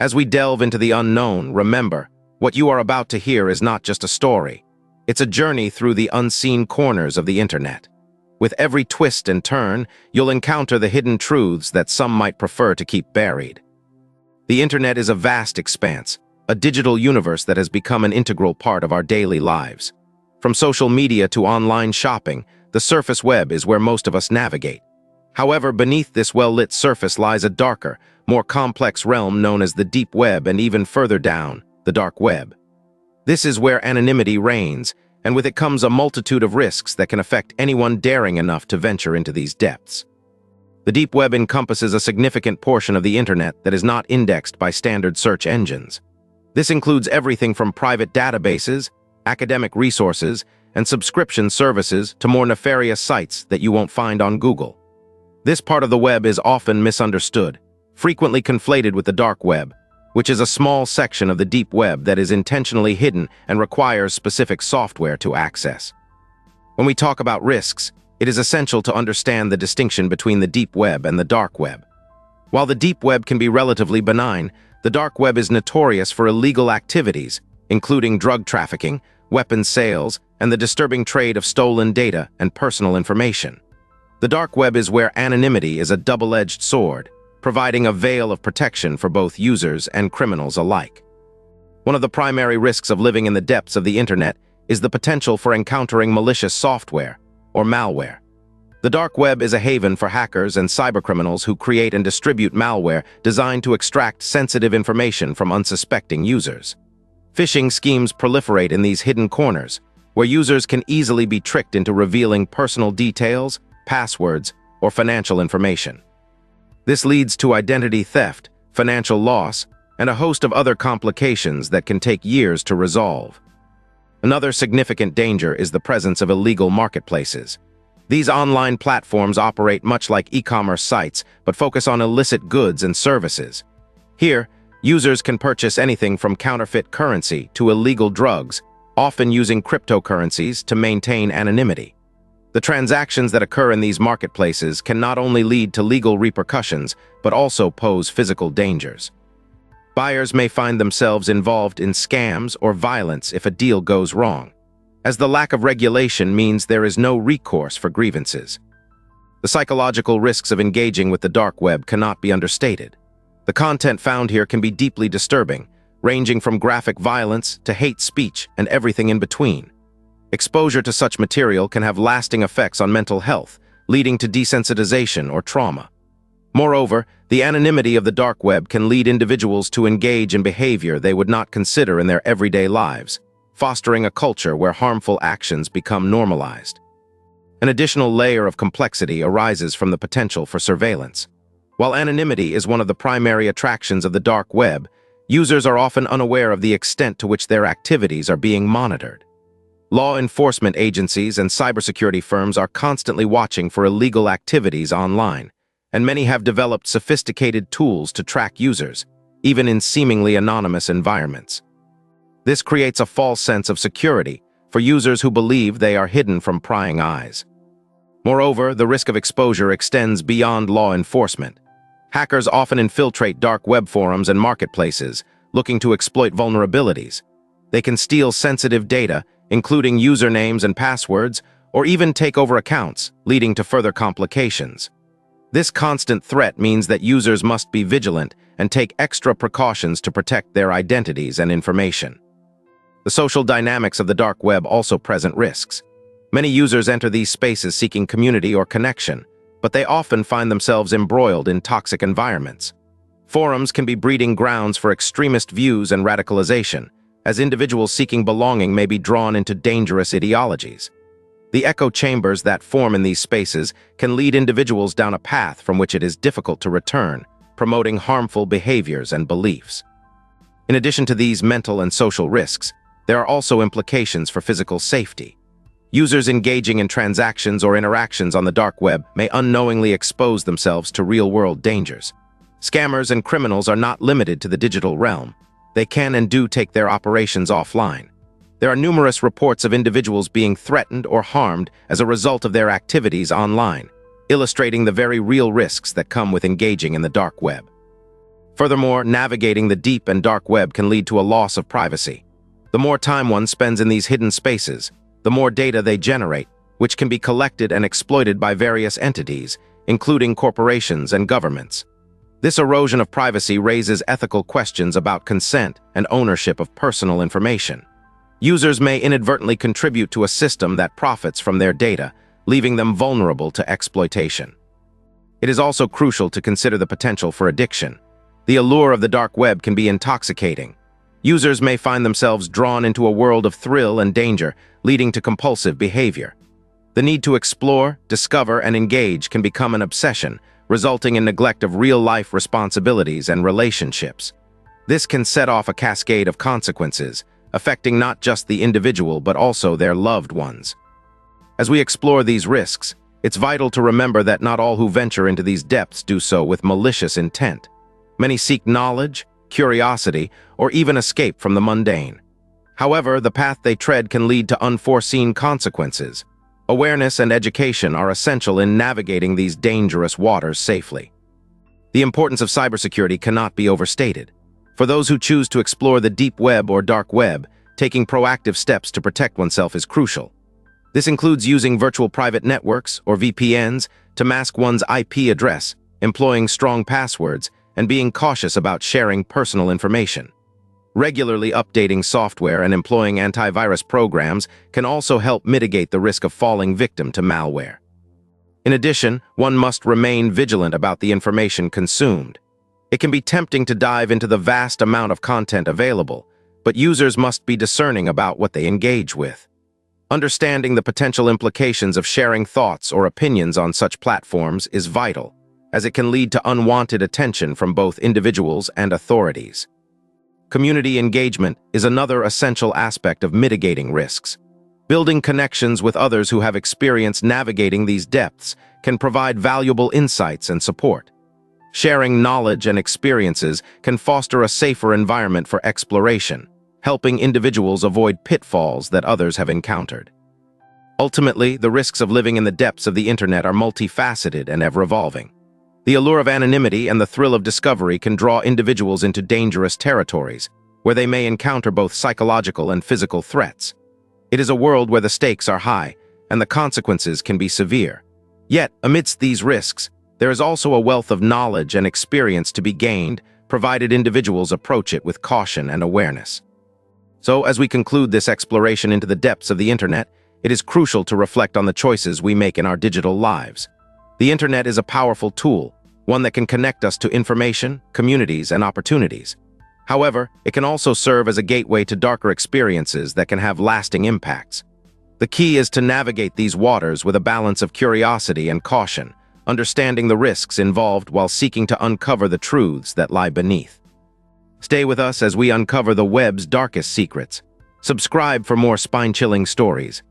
As we delve into the unknown, remember, what you are about to hear is not just a story. It's a journey through the unseen corners of the internet. With every twist and turn, you'll encounter the hidden truths that some might prefer to keep buried. The internet is a vast expanse, a digital universe that has become an integral part of our daily lives. From social media to online shopping, the surface web is where most of us navigate. However, beneath this well-lit surface lies a darker, more complex realm known as the deep web, and even further down, the dark web. This is where anonymity reigns, and with it comes a multitude of risks that can affect anyone daring enough to venture into these depths. The deep web encompasses a significant portion of the internet that is not indexed by standard search engines. This includes everything from private databases, academic resources, and subscription services to more nefarious sites that you won't find on Google. This part of the web is often misunderstood, frequently conflated with the dark web, which is a small section of the deep web that is intentionally hidden and requires specific software to access. When we talk about risks, it is essential to understand the distinction between the deep web and the dark web. While the deep web can be relatively benign, the dark web is notorious for illegal activities, including drug trafficking, weapons sales, and the disturbing trade of stolen data and personal information. The dark web is where anonymity is a double-edged sword, providing a veil of protection for both users and criminals alike. One of the primary risks of living in the depths of the internet is the potential for encountering malicious software, or malware. The dark web is a haven for hackers and cybercriminals who create and distribute malware designed to extract sensitive information from unsuspecting users. Phishing schemes proliferate in these hidden corners, where users can easily be tricked into revealing personal details, passwords, or financial information. This leads to identity theft, financial loss, and a host of other complications that can take years to resolve. Another significant danger is the presence of illegal marketplaces. These online platforms operate much like e-commerce sites, but focus on illicit goods and services. Here, users can purchase anything from counterfeit currency to illegal drugs, often using cryptocurrencies to maintain anonymity. The transactions that occur in these marketplaces can not only lead to legal repercussions, but also pose physical dangers. Buyers may find themselves involved in scams or violence if a deal goes wrong, as the lack of regulation means there is no recourse for grievances. The psychological risks of engaging with the dark web cannot be understated. The content found here can be deeply disturbing, ranging from graphic violence to hate speech and everything in between. Exposure to such material can have lasting effects on mental health, leading to desensitization or trauma. Moreover, the anonymity of the dark web can lead individuals to engage in behavior they would not consider in their everyday lives, fostering a culture where harmful actions become normalized. An additional layer of complexity arises from the potential for surveillance. While anonymity is one of the primary attractions of the dark web, users are often unaware of the extent to which their activities are being monitored. Law enforcement agencies and cybersecurity firms are constantly watching for illegal activities online, and many have developed sophisticated tools to track users, even in seemingly anonymous environments. This creates a false sense of security for users who believe they are hidden from prying eyes. Moreover, the risk of exposure extends beyond law enforcement. Hackers often infiltrate dark web forums and marketplaces, looking to exploit vulnerabilities. They can steal sensitive data, including usernames and passwords, or even take over accounts, leading to further complications. This constant threat means that users must be vigilant and take extra precautions to protect their identities and information. The social dynamics of the dark web also present risks. Many users enter these spaces seeking community or connection, but they often find themselves embroiled in toxic environments. Forums can be breeding grounds for extremist views and radicalization, as individuals seeking belonging may be drawn into dangerous ideologies. The echo chambers that form in these spaces can lead individuals down a path from which it is difficult to return, promoting harmful behaviors and beliefs. In addition to these mental and social risks, there are also implications for physical safety. Users engaging in transactions or interactions on the dark web may unknowingly expose themselves to real-world dangers. Scammers and criminals are not limited to the digital realm. They can and do take their operations offline. There are numerous reports of individuals being threatened or harmed as a result of their activities online, illustrating the very real risks that come with engaging in the dark web. Furthermore, navigating the deep and dark web can lead to a loss of privacy. The more time one spends in these hidden spaces, the more data they generate, which can be collected and exploited by various entities, including corporations and governments. This erosion of privacy raises ethical questions about consent and ownership of personal information. Users may inadvertently contribute to a system that profits from their data, leaving them vulnerable to exploitation. It is also crucial to consider the potential for addiction. The allure of the dark web can be intoxicating. Users may find themselves drawn into a world of thrill and danger, leading to compulsive behavior. The need to explore, discover, and engage can become an obsession, resulting in neglect of real-life responsibilities and relationships. This can set off a cascade of consequences, affecting not just the individual but also their loved ones. As we explore these risks, it's vital to remember that not all who venture into these depths do so with malicious intent. Many seek knowledge, curiosity, or even escape from the mundane. However, the path they tread can lead to unforeseen consequences. Awareness and education are essential in navigating these dangerous waters safely. The importance of cybersecurity cannot be overstated. For those who choose to explore the deep web or dark web, taking proactive steps to protect oneself is crucial. This includes using virtual private networks, or VPNs, to mask one's IP address, employing strong passwords, and being cautious about sharing personal information. Regularly updating software and employing antivirus programs can also help mitigate the risk of falling victim to malware. In addition, one must remain vigilant about the information consumed. It can be tempting to dive into the vast amount of content available, but users must be discerning about what they engage with. Understanding the potential implications of sharing thoughts or opinions on such platforms is vital, as it can lead to unwanted attention from both individuals and authorities. Community engagement is another essential aspect of mitigating risks. Building connections with others who have experience navigating these depths can provide valuable insights and support. Sharing knowledge and experiences can foster a safer environment for exploration, helping individuals avoid pitfalls that others have encountered. Ultimately, the risks of living in the depths of the internet are multifaceted and ever-evolving. The allure of anonymity and the thrill of discovery can draw individuals into dangerous territories, where they may encounter both psychological and physical threats. It is a world where the stakes are high, and the consequences can be severe. Yet, amidst these risks, there is also a wealth of knowledge and experience to be gained, provided individuals approach it with caution and awareness. So, as we conclude this exploration into the depths of the internet, it is crucial to reflect on the choices we make in our digital lives. The internet is a powerful tool, one that can connect us to information, communities, and opportunities. However, it can also serve as a gateway to darker experiences that can have lasting impacts. The key is to navigate these waters with a balance of curiosity and caution, understanding the risks involved while seeking to uncover the truths that lie beneath. Stay with us as we uncover the web's darkest secrets. Subscribe for more spine-chilling stories,